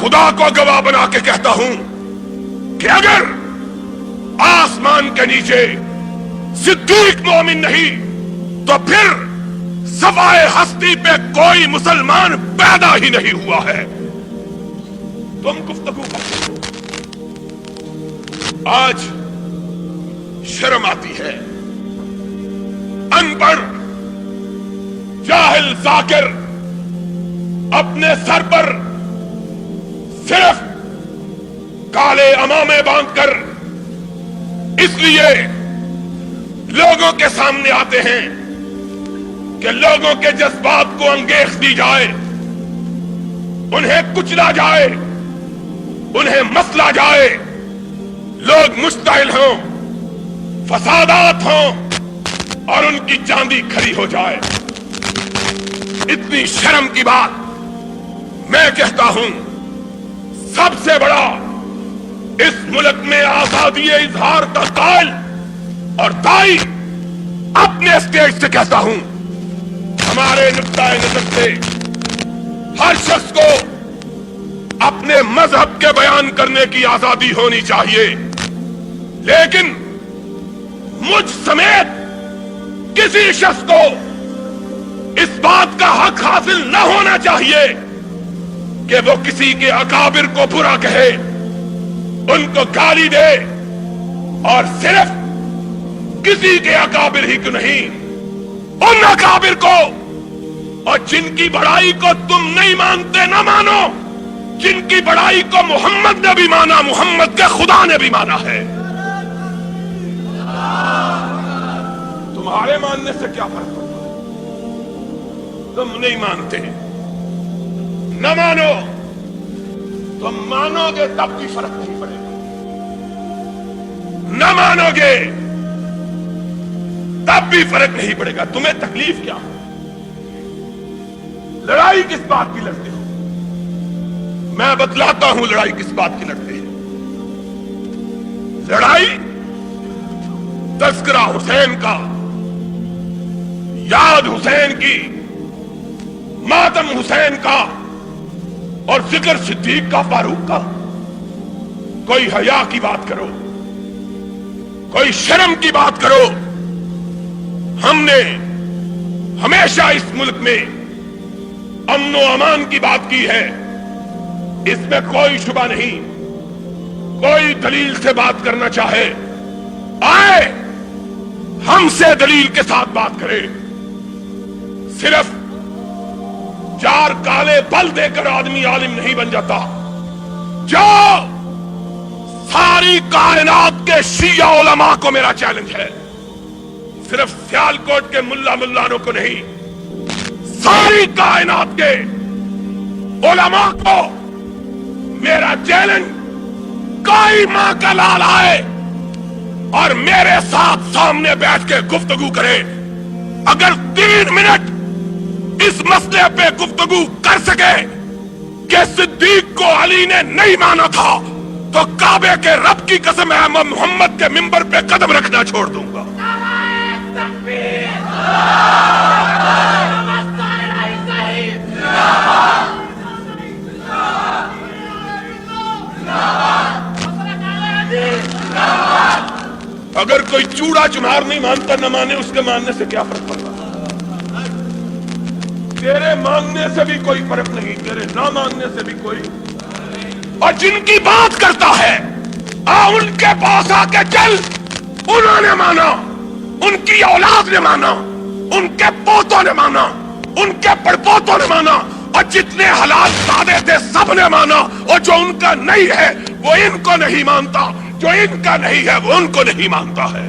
خدا کو گواہ بنا کے کہتا ہوں کہ اگر آسمان کے نیچے صدیق مومن نہیں تو پھر سوائے ہستی پہ کوئی مسلمان پیدا ہی نہیں ہوا ہے. تم گفتگو کرتے ہو. آج شرم آتی ہے. ان پڑھ جاہل ذاکر اپنے سر پر صرف کالے عمامے باندھ کر اس لیے لوگوں کے سامنے آتے ہیں کہ لوگوں کے جذبات کو انگیخ دی جائے, انہیں کچلا جائے, انہیں مسلا جائے, لوگ مشتعل ہوں, فسادات ہوں اور ان کی چاندی کھری ہو جائے. اتنی شرم کی بات میں کہتا ہوں سب سے بڑا اس ملک میں آزادی اظہار کا قائل اور دائی اپنے اسٹیج سے کہتا ہوں, ہمارے نقطۂ نظر سے ہر شخص کو اپنے مذہب کے بیان کرنے کی آزادی ہونی چاہیے, لیکن مجھ سمیت کسی شخص کو اس بات کا حق حاصل نہ ہونا چاہیے کہ وہ کسی کے اکابر کو برا کہے, ان کو گالی دے, اور صرف کسی کے اکابر ہی کیوں نہیں, ان اکابر کو اور جن کی بڑائی کو تم نہیں مانتے نہ مانو, جن کی بڑائی کو محمد نے بھی مانا, محمد کے خدا نے بھی مانا ہے. تمہارے ماننے سے کیا فرق پڑتا ہے؟ تم نہیں مانتے, نہ مانو, تم مانو گے تب بھی فرق نہیں پڑے گا, نہ مانو گے تب بھی فرق نہیں پڑے گا. تمہیں تکلیف کیا ہے؟ لڑائی کس بات کی لڑتے ہو؟ میں بتلاتا ہوں لڑائی کس بات کی لڑتے ہیں. لڑائی تذکرہ حسین کا, یاد حسین کی, ماتم حسین کا اور ذکر صدیق کا, فاروق کا. کوئی حیا کی بات کرو, کوئی شرم کی بات کرو. ہم نے ہمیشہ اس ملک میں امن و امان کی بات کی ہے, اس میں کوئی شبہ نہیں. کوئی دلیل سے بات کرنا چاہے آئے, ہم سے دلیل کے ساتھ بات کرے. صرف 4 کالے بل دے کر آدمی عالم نہیں بن جاتا. جو ساری کائنات کے شیعہ علماء کو میرا چیلنج ہے, صرف سیالکوٹ کے ملا ملانوں کو نہیں, ساری کائنات کے علماء کو میرا چیلنج, کوئی ماں کا لال آئے اور میرے ساتھ سامنے بیٹھ کے گفتگو کرے. اگر 3 منٹ اس مسئلے پہ گفتگو کر سکے کہ صدیق کو علی نے نہیں مانا تھا تو کعبے کے رب کی قسم ہے میں محمد کے منبر پہ قدم رکھنا چھوڑ دوں گا. اگر کوئی چوڑا چنار نہیں مانتا, نہ مانے, اس کے ماننے سے کیا فرق پڑتا؟ تیرے ماننے سے بھی کوئی فرق نہیں, تیرے نہ ماننے سے بھی کوئی. اور جن کی بات کرتا ہے ان کے پاس آ کے چل, انہوں نے مانا, ان کی اولاد نے مانا, ان کے پوتوں نے مانا, ان کے پڑپوتوں نے مانا, اور جتنے حالات سادے تھے سب نے مانا. اور جو ان کا نہیں ہے وہ ان کو نہیں مانتا, جو ان کا نہیں ہے وہ ان کو نہیں مانتا ہے.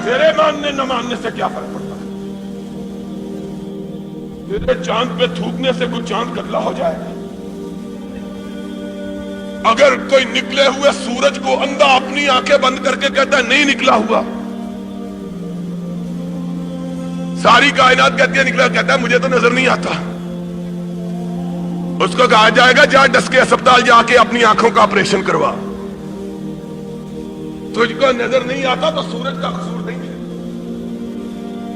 تیرے ماننے نہ ماننے سے کیا فرق پڑتا ہے؟ تیرے چاند پہ تھوکنے سے کوئی چاند گدلا ہو جائے گا؟ اگر کوئی نکلے ہوئے سورج کو اندھا اپنی آنکھیں بند کر کے کہتا ہے نہیں نکلا ہوا, ساری کائنات کہتی ہے نکلا, کہتا ہے مجھے تو نظر نہیں آتا, اس کو کہا جائے گا جا ڈس کے اسپتال جا کے اپنی آنکھوں کا آپریشن کروا. تجھ کو نظر نہیں آتا تو سورج کا قصور نہیں ہے,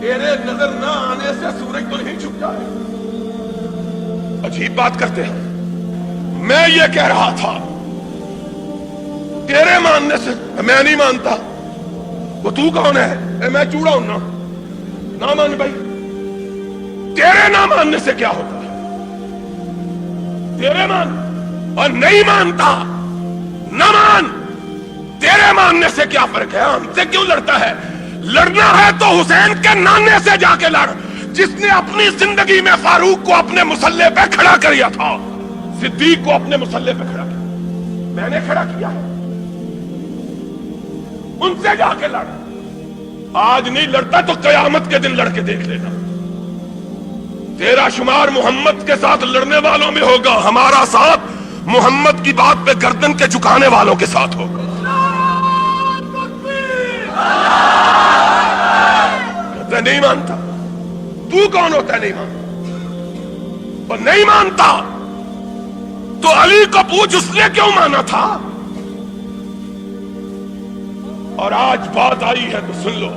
تیرے نظر نہ آنے سے سورج تو نہیں چھپ جائے. عجیب بات کرتے ہیں. میں یہ کہہ رہا تھا تیرے ماننے سے میں نہیں مانتا. وہ تو کون ہے؟ میں چوڑا ہوں نا. نہ مان بھائی. تیرے نہ ماننے سے کیا ہوتا ہے؟ تیرے مان اور نہیں مانتا نہ مان. تیرے ماننے سے کیا فرق ہے؟ ہم سے کیوں لڑتا ہے؟ لڑنا ہے تو حسین کے نانے سے جا کے لڑ، جس نے اپنی زندگی میں فاروق کو اپنے مسلح پہ کھڑا کیا تھا، صدیق کو اپنے مسلح پہ کھڑا کیا. میں نے کھڑا کیا، ان سے جا کے لڑ. آج نہیں لڑتا تو قیامت کے دن لڑ کے دیکھ لینا. تیرا شمار محمد کے ساتھ لڑنے والوں میں ہوگا، ہمارا ساتھ محمد کی بات پہ گردن کے جھکانے والوں کے ساتھ ہوگا. کہتا نہیں مانتا. تو کون ہوتا ہے نہیں مانتا؟ اور نہیں مانتا تو علی کو پوچھ اس نے کیوں مانا تھا. اور آج بات آئی ہے تو سن لو،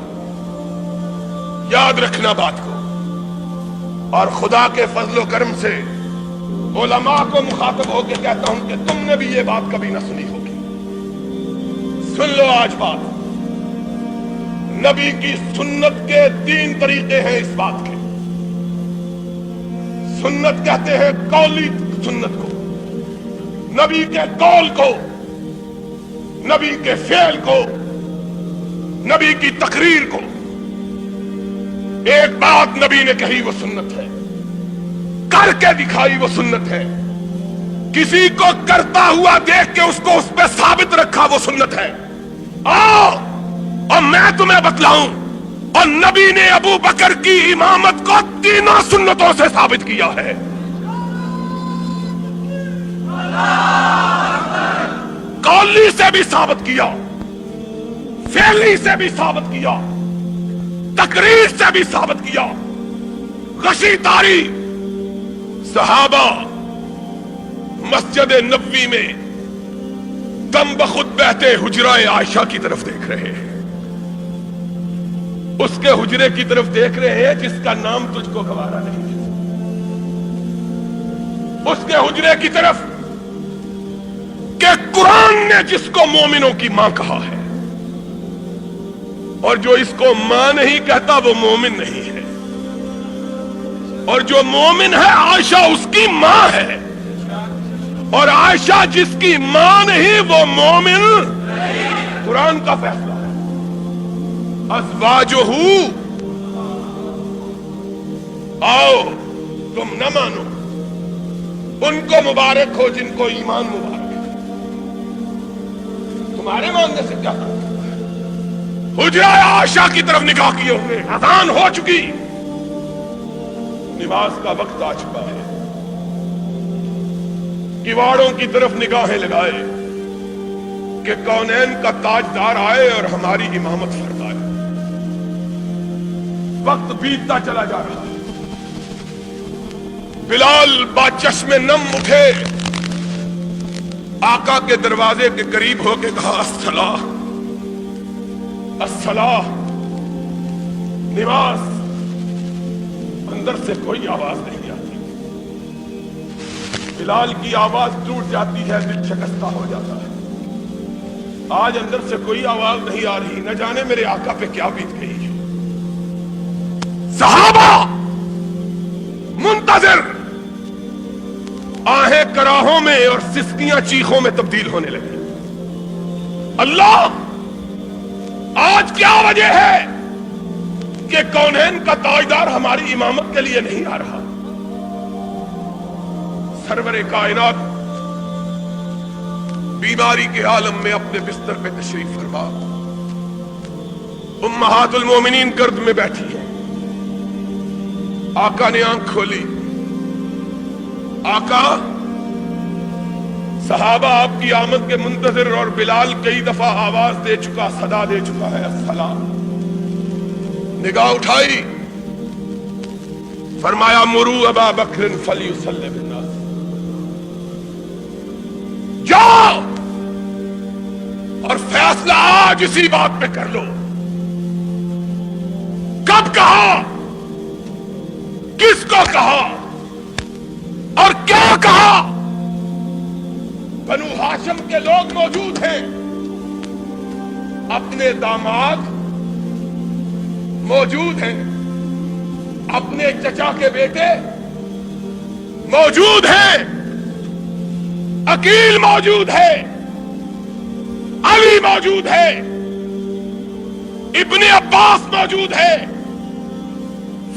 یاد رکھنا بات کو. اور خدا کے فضل و کرم سے علماء کو مخاطب ہو کے کہتا ہوں کہ تم نے بھی یہ بات کبھی نہ سنی ہوگی. سن لو آج بات. نبی کی سنت کے 3 طریقے ہیں اس بات کے. سنت کہتے ہیں قولی سنت کو، نبی کے قول کو، نبی کے فعل کو، نبی کی تقریر کو. ایک بات نبی نے کہی وہ سنت ہے، کر کے دکھائی وہ سنت ہے. کسی کو کرتا ہوا دیکھ کے اس کو اس پہ ثابت رکھا وہ سنت ہے. آؤ اور میں تمہیں بتلاؤں. اور نبی نے ابو بکر کی امامت کو 3 سنتوں سے ثابت کیا ہے. قولی سے بھی ثابت کیا، فعلی سے بھی ثابت کیا، تقریر سے بھی ثابت کیا. غشی تاری صحابہ مسجد نبوی میں دم بخود بہتے حجرہ عائشہ کی طرف دیکھ رہے ہیں. اس کے حجرے کی طرف دیکھ رہے ہیں جس کا نام تجھ کو گوارا نہیں ہے. اس کے حجرے کی طرف کہ قرآن نے جس کو مومنوں کی ماں کہا ہے، اور جو اس کو ماں نہیں کہتا وہ مومن نہیں ہے. اور جو مومن ہے عائشہ اس کی ماں ہے، اور عائشہ جس کی ماں نہیں وہ مومن. قرآن کا فیصلہ ہے. ازواجہ، آؤ تم نہ مانو، ان کو مبارک ہو جن کو ایمان مبارک ہے. تمہارے ماننے سے کیا کرتا؟ حجرہ عائشہ کی طرف نگاہ کیے ہوئے، اذان ہو چکی، نماز کا وقت آ چکا ہے. کواڑوں کی طرف نگاہیں لگائے کہ کونین کا تاجدار آئے اور ہماری امامت فرمائے. وقت بیتتا چلا جا رہا ہے. بلال با چشم نم اٹھے، آقا کے دروازے کے قریب ہو کے کہا الصلاۃ الصلاۃ. نماز. اندر سے کوئی آواز نہیں آتی. بلال کی آواز ٹوٹ جاتی ہے، دل شکستہ ہو جاتا ہے. آج اندر سے کوئی آواز نہیں آ رہی، نہ جانے میرے آقا پہ کیا بیت گئی. صحابہ منتظر، آہیں کراہوں میں اور سسکیاں چیخوں میں تبدیل ہونے لگی. اللہ، آج کیا وجہ ہے کہ کونین کا تاجدار ہماری امامت کے لیے نہیں آ رہا؟ سرور کائنات بیماری کے عالم میں اپنے بستر پہ تشریف فرما. امہات المومنین گرد میں بیٹھی ہیں. آقا نے آنکھ کھولی. آقا، صحابہ آپ کی آمد کے منتظر، اور بلال کئی دفعہ آواز دے چکا، صدا دے چکا ہے الصلاۃ. نگاہ اٹھائی، فرمایا مروا ابا بکر فلیصلی بالناس. جاؤ اور فیصلہ آج اسی بات پہ کر لو. کب کہا؟ کس کو کہا؟ اور کیا کہا؟ بنو ہاشم کے لوگ موجود ہیں، اپنے داماد موجود ہیں، اپنے چچا کے بیٹے موجود ہیں، عقیل موجود ہے، علی موجود ہے، ابن عباس موجود ہے،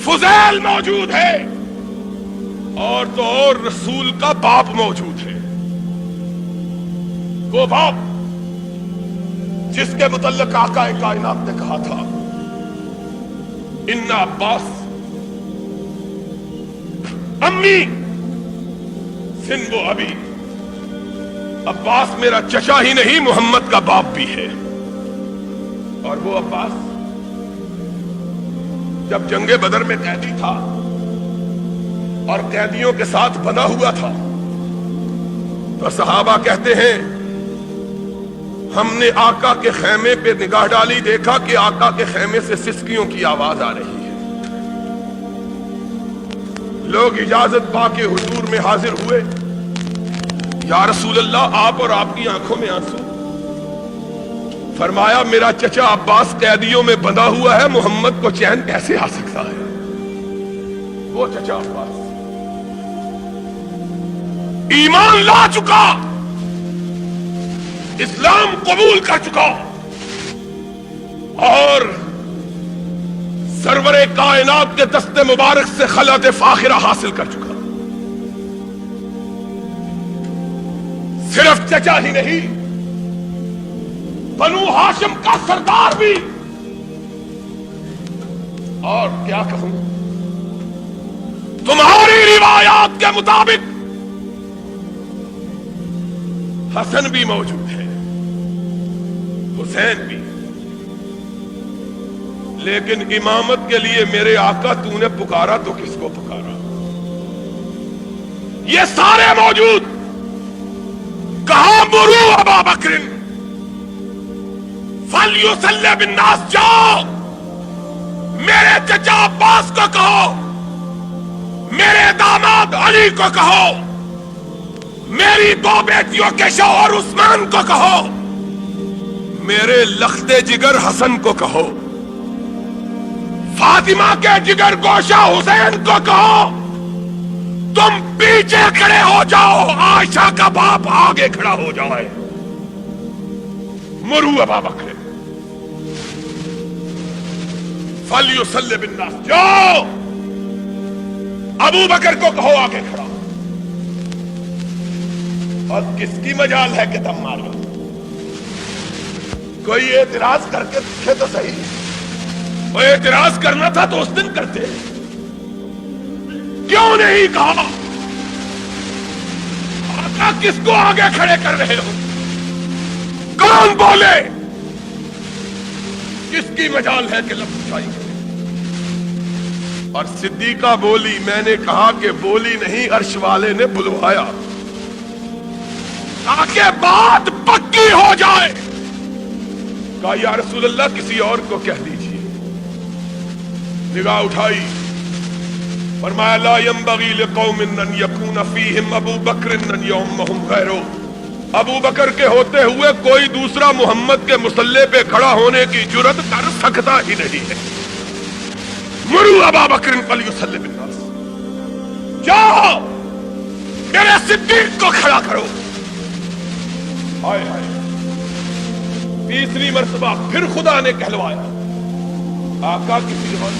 فضیل موجود ہے، اور تو اور رسول کا باپ موجود ہے، وہ باپ جس کے متعلق آقا کائنات نے کہا تھا ان عباس امی سن وہ ابھی، عباس میرا چچا ہی نہیں محمد کا باپ بھی ہے۔ اور وہ عباس جب جنگ بدر میں قیدی تھا اور قیدیوں کے ساتھ بنا ہوا تھا تو صحابہ کہتے ہیں ہم نے آقا کے خیمے پہ نگاہ ڈالی، دیکھا کہ آقا کے خیمے سے سسکیوں کی آواز آ رہی ہے۔ لوگ اجازت پا کے حضور میں حاضر ہوئے، یا رسول اللہ آپ اور آپ کی آنکھوں میں آنسو۔ فرمایا میرا چچا عباس قیدیوں میں بندھا ہوا ہے، محمد کو چین کیسے آ سکتا ہے؟ وہ چچا عباس ایمان لا چکا، اسلام قبول کر چکا، اور سرور کائنات کے دست مبارک سے خلعت فاخرہ حاصل کر چکا۔ صرف چچا ہی نہیں، بنو ہاشم کا سردار بھی۔ اور کیا کہوں، تمہاری روایات کے مطابق حسن بھی موجود ہے، حسین بھی، لیکن امامت کے لیے میرے آقا تو نے پکارا تو کس کو پکارا؟ یہ سارے موجود، کہاں مرو ابا بکر فلیصلی بالناس، جاؤ میرے چچا عباس کو کہو، میرے داماد علی کو کہو، میری دو بیٹیوں کے شوہر عثمان کو کہو، میرے لخت جگر حسن کو کہو، فاطمہ کے جگر گوشہ حسین کو کہو تم پیچھے کھڑے ہو جاؤ، عائشہ کا باپ آگے کھڑا ہو جائے۔ مرو ابا بکر فلیصلی بالناس، جاؤ ابو بکر کو کہو آگے کھڑا۔ اور کس کی مجال ہے کہ دم مارو؟ کوئی اعتراض کر کے دیکھے تو صحیح، وہ اعتراض کرنا تھا تو اس دن کرتے، کیوں نہیں کہا؟ آقا کس کو آگے کھڑے کر رہے ہو؟ کون بولے؟ کس کی مجال ہے کہ لفظ اٹھائی؟ اور صدیقہ بولی، میں نے کہا کہ بولی نہیں، عرش والے نے بلوایا تاکہ بات پکی ہو جائے۔ کہا یا رسول اللہ کسی اور کو کہہ دیجیے۔ نگاہ اٹھائی، فرمایا لا ينبغي لقوم ان يكون فيهم ابو بکر ان يؤمهم غيره، ابو بکر کے ہوتے ہوئے کوئی دوسرا محمد کے مصلی پہ کھڑا ہونے کی جرات کر سکتا ہی نہیں ہے۔ مرو ابا بکر فلیصلی بالناس، جاؤ میرے صدیق کو کھڑا کرو۔ ہائے ہائے، تیسری مرتبہ پھر خدا نے کہلوایا، آقا کسی اور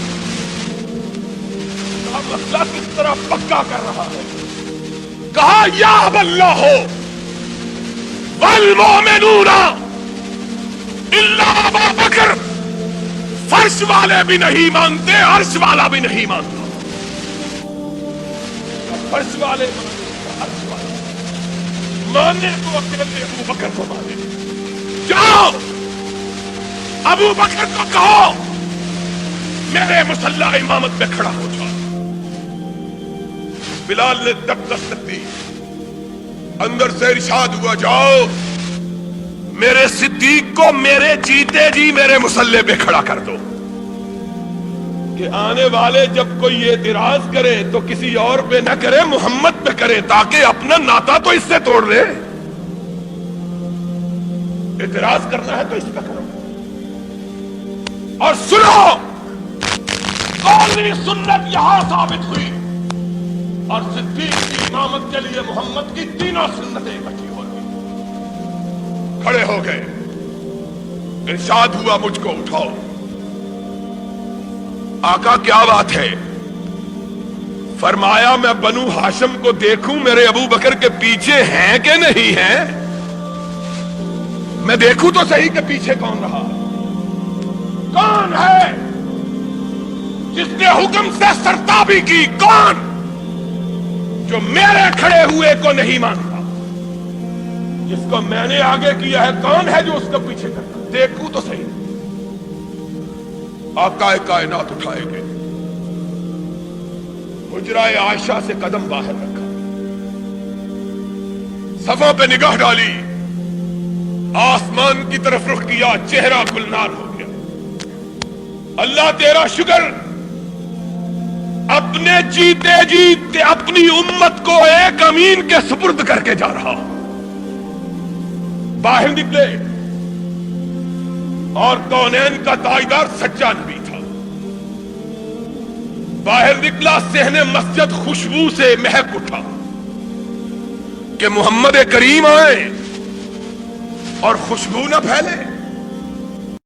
مسئلہ کس طرح پکا کر رہا ہے۔ کہا یا اللہ والمؤمنون الا ابا بکر، فرش والے بھی نہیں مانتے، عرش والا بھی نہیں مانتا۔ فرش والے عرش والے مانے تو اکیلے ابو بکر کو مانے۔ جاؤ ابو بکر کو کہو میرے مصلی امامت پہ کھڑا ہو جاؤ۔ بلال نے تب دستک دی، اندر سے ارشاد ہوا جاؤ میرے صدیق کو میرے جیتے جی میرے مصلی پہ کھڑا کر دو۔ کہ آنے والے جب کوئی اعتراض کرے تو کسی اور پہ نہ کرے، محمد پہ کرے، تاکہ اپنا ناتا تو اس سے توڑ لے۔ اعتراض کرنا ہے تو اس پہ کرو۔ اور سنو، قومی سنت یہاں ثابت ہوئی، اور صدیق کی امامت کے لیے محمد کی تینوں سنتیں اکٹھی ہو گئی۔ کھڑے ہو گئے، ارشاد ہوا مجھ کو اٹھاؤ۔ آقا کیا بات ہے؟ فرمایا میں بنو ہاشم کو دیکھوں میرے ابو بکر کے پیچھے ہیں کہ نہیں ہیں؟ میں دیکھوں تو صحیح کہ پیچھے کون رہا، کون ہے جس نے حکم سے سرتابی کی، کون جو میرے کھڑے ہوئے کو نہیں مانتا، جس کو میں نے آگے کیا ہے، کون ہے جو اس کو پیچھے کرتا؟ دیکھوں تو صحیح۔ آقا کائنات اٹھائے گئے، حجرہ عائشہ سے قدم باہر رکھا، صفوں پہ نگاہ ڈالی، آسمان کی طرف رخ کیا، چہرہ گلنار ہو گیا۔ اللہ تیرا شکر، اپنے جیتے جیتے اپنی امت کو ایک امین کے سپرد کر کے جا رہا۔ باہر نکلے اور کونین کا تاجدار سچا نبی تھا۔ باہر نکلا، صحن مسجد خوشبو سے مہک اٹھا کہ محمد کریم آئے اور خوشبو نہ پھیلے۔